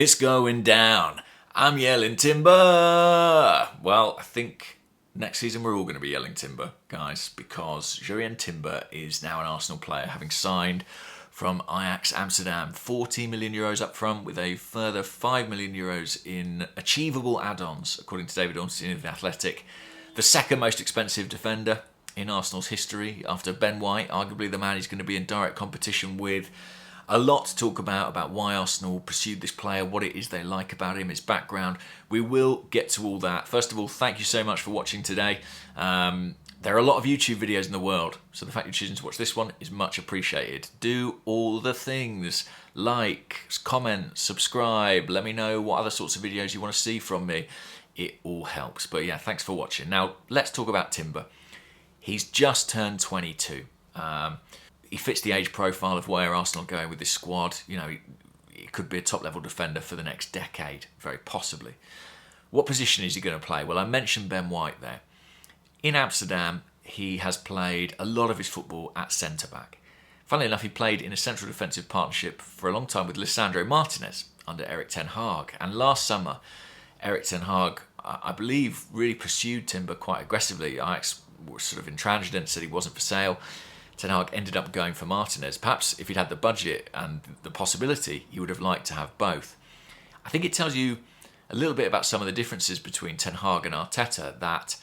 It's going down. I'm yelling timber. Well, I think next season we're all going to be yelling timber, guys, because Jurrien Timber is now an Arsenal player, having signed from Ajax Amsterdam. 40 million euros up front with a further 5 million euros in achievable add-ons, according to David Ornstein of The Athletic. The second most expensive defender in Arsenal's history after Ben White, arguably the man he's going to be in direct competition with. A lot to talk about why Arsenal pursued this player, what it is they like about him, his background. We will get to all that. First of all, thank you so much for watching today. There are a lot of YouTube videos in the world, so the fact you're choosing to watch this one is much appreciated. Do all the things, like, comment, subscribe, let me know what other sorts of videos you want to see from me. It all helps. But yeah, thanks for watching. Now, let's talk about Timber. He's just turned 22. He fits the age profile of where Arsenal are going with this squad. You know, he could be a top-level defender for the next decade, very possibly. What position is he going to play? Well, I mentioned Ben White there. In Amsterdam, he has played a lot of his football at centre-back. Funnily enough, he played in a central defensive partnership for a long time with Lisandro Martinez under Erik ten Hag. And last summer, Erik ten Hag, I believe, really pursued Timber quite aggressively. Ajax was sort of intransigent, said he wasn't for sale. Ten Hag ended up going for Martinez. Perhaps if he'd had the budget and the possibility, he would have liked to have both. I think it tells you a little bit about some of the differences between Ten Hag and Arteta, that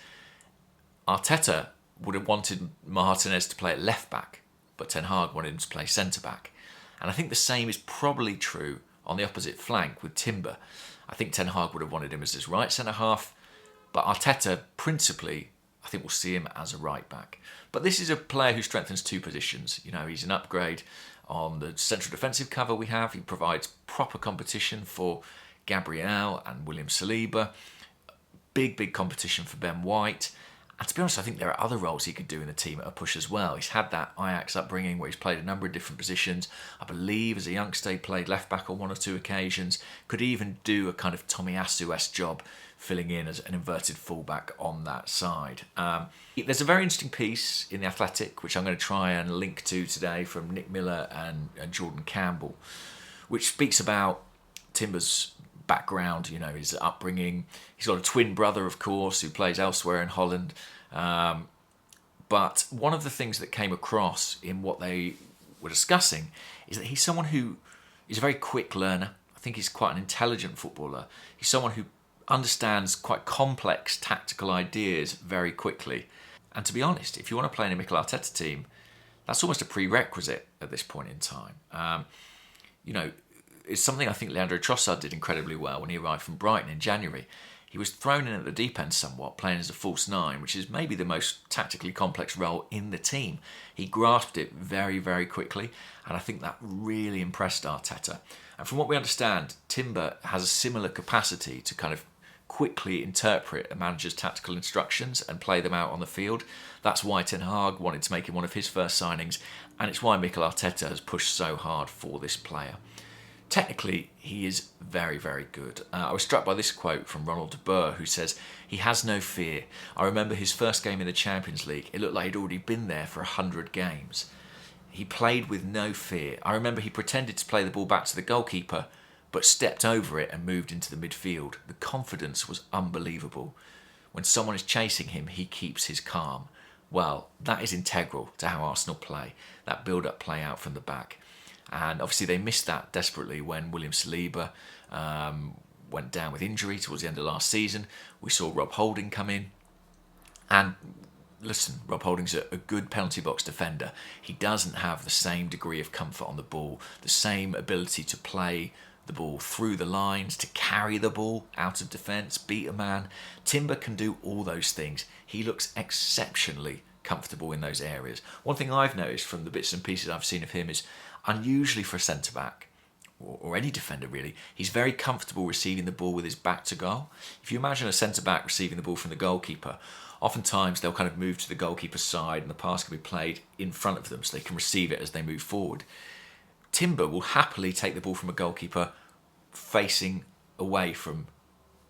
Arteta would have wanted Martinez to play at left back, but Ten Hag wanted him to play centre back. And I think the same is probably true on the opposite flank with Timber. I think Ten Hag would have wanted him as his right centre half, but Arteta principally, I think we'll see him as a right back. But this is a player who strengthens two positions. You know, he's an upgrade on the central defensive cover we have. He provides proper competition for Gabriel and William Saliba. Big competition for Ben White. And to be honest, I think there are other roles he could do in the team at a push as well. He's had that Ajax upbringing where he's played a number of different positions. I believe as a youngster he played left back on one or two occasions. Could even do a kind of Tomiyasu-esque job filling in as an inverted fullback on that side. There's a very interesting piece in The Athletic, which I'm going to try and link to today, from Nick Miller and Jordan Campbell, which speaks about Timber's background, you know, his upbringing. He's got a twin brother, of course, who plays elsewhere in Holland. But one of the things that came across in what they were discussing is that he's someone who is a very quick learner. I think he's quite an intelligent footballer. He's someone who understands quite complex tactical ideas very quickly. And to be honest, if you want to play in a Mikel Arteta team, that's almost a prerequisite at this point in time. You know, it's something I think Leandro Trossard did incredibly well when he arrived from Brighton in January. He was thrown in at the deep end somewhat, playing as a false nine, which is maybe the most tactically complex role in the team. He grasped it very quickly, and I think that really impressed Arteta. And from what we understand, Timber has a similar capacity to kind of quickly interpret a manager's tactical instructions and play them out on the field. That's why Ten Hag wanted to make him one of his first signings, and it's why Mikel Arteta has pushed so hard for this player. Technically, he is very good. I was struck by this quote from Ronald de Boer, who says, "He has no fear. I remember his first game in the Champions League. It looked like he'd already been there for 100 games. He played with no fear. I remember he pretended to play the ball back to the goalkeeper, but stepped over it and moved into the midfield. The confidence was unbelievable. When someone is chasing him, he keeps his calm." Well, that is integral to how Arsenal play, that build-up, play-out from the back. And obviously they missed that desperately when William Saliba went down with injury towards the end of last season. We saw Rob Holding come in. And listen, Rob Holding's a good penalty box defender. He doesn't have the same degree of comfort on the ball, the same ability to play the ball through the lines, to carry the ball out of defence, beat a man. Timber can do all those things. He looks exceptionally comfortable in those areas. One thing I've noticed from the bits and pieces I've seen of him is, unusually for a centre-back, or any defender really, he's very comfortable receiving the ball with his back to goal. If you imagine a centre-back receiving the ball from the goalkeeper, oftentimes they'll kind of move to the goalkeeper's side and the pass can be played in front of them so they can receive it as they move forward. Timber will happily take the ball from a goalkeeper facing away from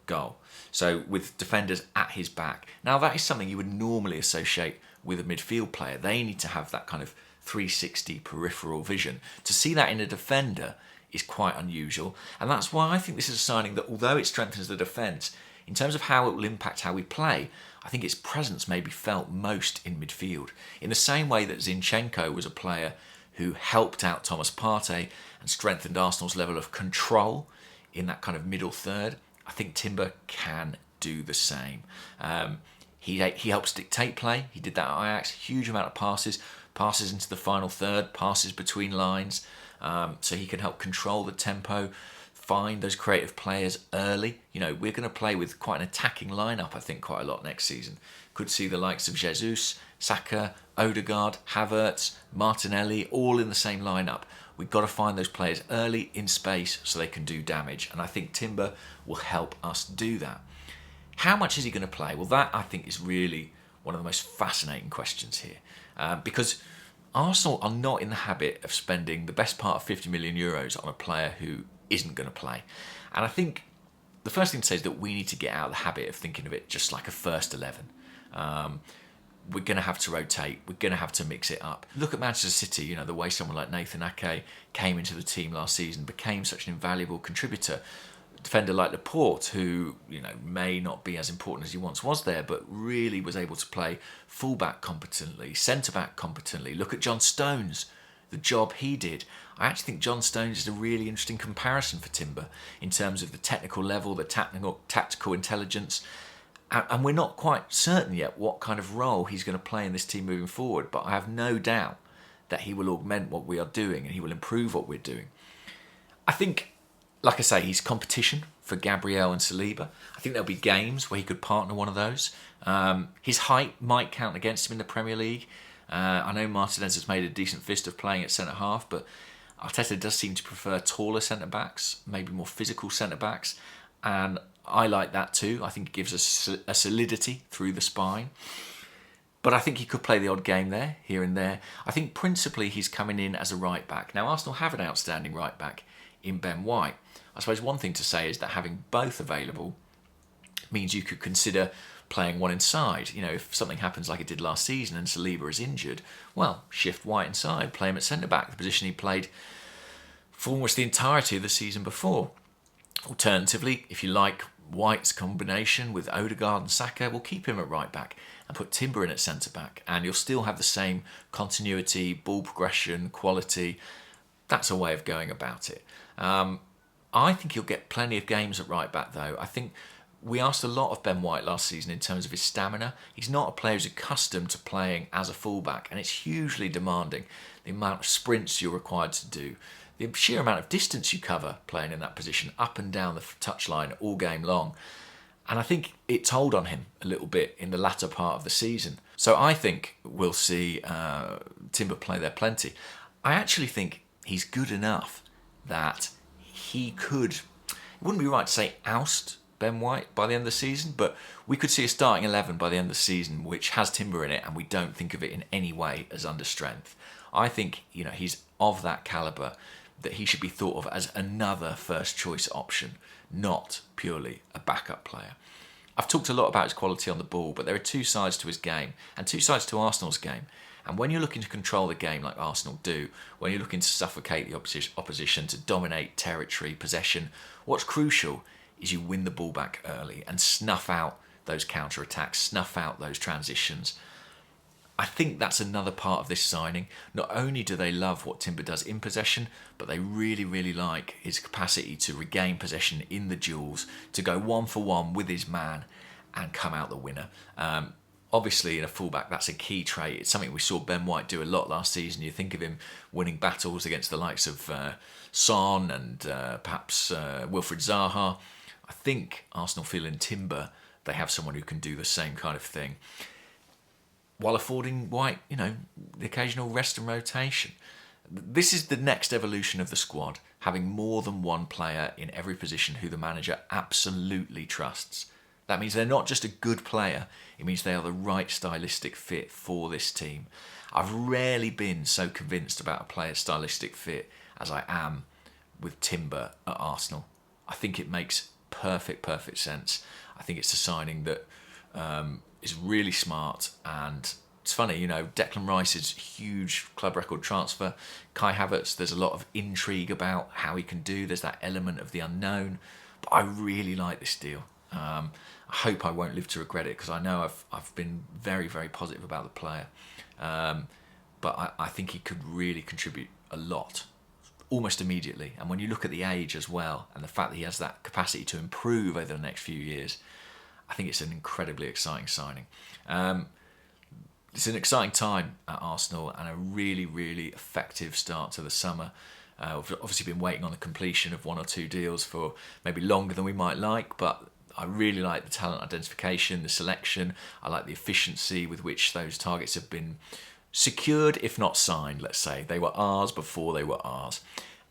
goal, so with defenders at his back. Now that is something you would normally associate with a midfield player. They need to have that kind of 360 peripheral vision. To see that in a defender is quite unusual. And that's why I think this is a signing that, although it strengthens the defence, in terms of how it will impact how we play, I think its presence may be felt most in midfield. In the same way that Zinchenko was a player who helped out Thomas Partey and strengthened Arsenal's level of control in that kind of middle third, I think Timber can do the same. He helps dictate play. He did that at Ajax. Huge amount of passes into the final third, passes between lines, so he can help control the tempo, find those creative players early. You know, we're going to play with quite an attacking lineup, I think, quite a lot next season. Could see the likes of Jesus, Saka, Odegaard, Havertz, Martinelli, all in the same lineup. We've got to find those players early in space so they can do damage, and I think Timber will help us do that. How much is he going to play? Well, that I think is really one of the most fascinating questions here, because Arsenal are not in the habit of spending the best part of 50 million euros on a player who isn't going to play. And I think the first thing to say is that we need to get out of the habit of thinking of it just like a first 11. We're going to have to rotate. We're going to have to mix it up. Look at Manchester City, you know, the way someone like Nathan Ake came into the team last season, became such an invaluable contributor. A defender like Laporte, who, you know, may not be as important as he once was there, but really was able to play fullback competently, centre-back competently. Look at John Stones, the job he did. I actually think John Stones is a really interesting comparison for Timber in terms of the technical level, the tactical intelligence. And we're not quite certain yet what kind of role he's going to play in this team moving forward, but I have no doubt that he will augment what we are doing and he will improve what we're doing. I think, like I say, he's competition for Gabriel and Saliba. I think there'll be games where he could partner one of those. His height might count against him in the Premier League. I know Martinez has made a decent fist of playing at centre-half, but Arteta does seem to prefer taller centre-backs, maybe more physical centre-backs, and I like that too. I think it gives us a solidity through the spine. But I think he could play the odd game there, here and there. I think principally he's coming in as a right-back. Now, Arsenal have an outstanding right-back in Ben White. I suppose one thing to say is that having both available means you could consider playing one inside. You know, if something happens like it did last season and Saliba is injured, well, shift White inside, play him at centre-back, the position he played for almost the entirety of the season before. Alternatively, if you like White's combination with Odegaard and Saka, we'll keep him at right back and put Timber in at centre back, and you'll still have the same continuity, ball progression, quality. That's a way of going about it. I think he'll get plenty of games at right back though. I think we asked a lot of Ben White last season in terms of his stamina. He's not a player who's accustomed to playing as a fullback, and it's hugely demanding, the amount of sprints you're required to do, the sheer amount of distance you cover playing in that position, up and down the touchline all game long. And I think it told on him a little bit in the latter part of the season. So I think we'll see Timber play there plenty. I actually think he's good enough that he could, it wouldn't be right to say oust Ben White by the end of the season, but we could see a starting 11 by the end of the season which has Timber in it, and we don't think of it in any way as under strength. I think, you know, he's of that calibre that he should be thought of as another first choice option, not purely a backup player. I've talked a lot about his quality on the ball, but there are two sides to his game and two sides to Arsenal's game. And when you're looking to control the game like Arsenal do, when you're looking to suffocate the opposition, to dominate territory, possession, what's crucial is you win the ball back early and snuff out those counter-attacks, snuff out those transitions. I think that's another part of this signing. Not only do they love what Timber does in possession, but they really, really like his capacity to regain possession in the duels, to go one for one with his man and come out the winner. Obviously, in a fullback, that's a key trait. It's something we saw Ben White do a lot last season. You think of him winning battles against the likes of Son and perhaps Wilfried Zaha. I think Arsenal feel in Timber they have someone who can do the same kind of thing, while affording White, you know, the occasional rest and rotation. This is the next evolution of the squad, having more than one player in every position who the manager absolutely trusts. That means they're not just a good player, it means they are the right stylistic fit for this team. I've rarely been so convinced about a player's stylistic fit as I am with Timber at Arsenal. I think it makes perfect sense. I think it's a signing that is really smart and it's funny, you know, Declan Rice's huge club record transfer, Kai Havertz, there's a lot of intrigue about how he can do. There's that element of the unknown. But I really like this deal. I hope I won't live to regret it, because I know I've been very, very positive about the player. But I think he could really contribute a lot, almost immediately. And when you look at the age as well, and the fact that he has that capacity to improve over the next few years, I think it's an incredibly exciting signing. It's an exciting time at Arsenal and a really, really effective start to the summer. We've obviously been waiting on the completion of 1 or 2 deals for maybe longer than we might like, but I really like the talent identification, the selection. I like the efficiency with which those targets have been secured, if not signed, let's say. They were ours before they were ours.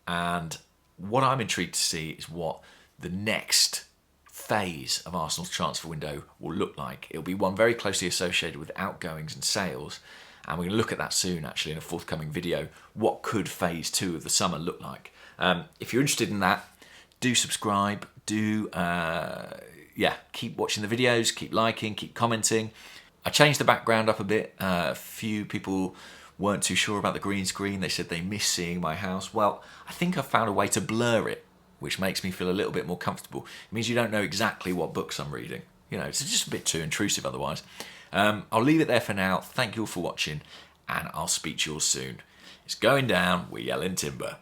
And what I'm intrigued to see is what the next phase of Arsenal's transfer window will look like. It'll be one very closely associated with outgoings and sales, and we're going to look at that soon, actually, in a forthcoming video. What could phase 2 of the summer look like? If you're interested in that, do subscribe, keep watching the videos, keep liking, keep commenting. I changed the background up a bit. A few people weren't too sure about the green screen. They said they miss seeing my house. Well, I think I found a way to blur it, which makes me feel a little bit more comfortable. It means you don't know exactly what books I'm reading. You know, it's just a bit too intrusive otherwise. I'll leave it there for now. Thank you all for watching, and I'll speak to you all soon. It's going down. We're Jurrien Timber.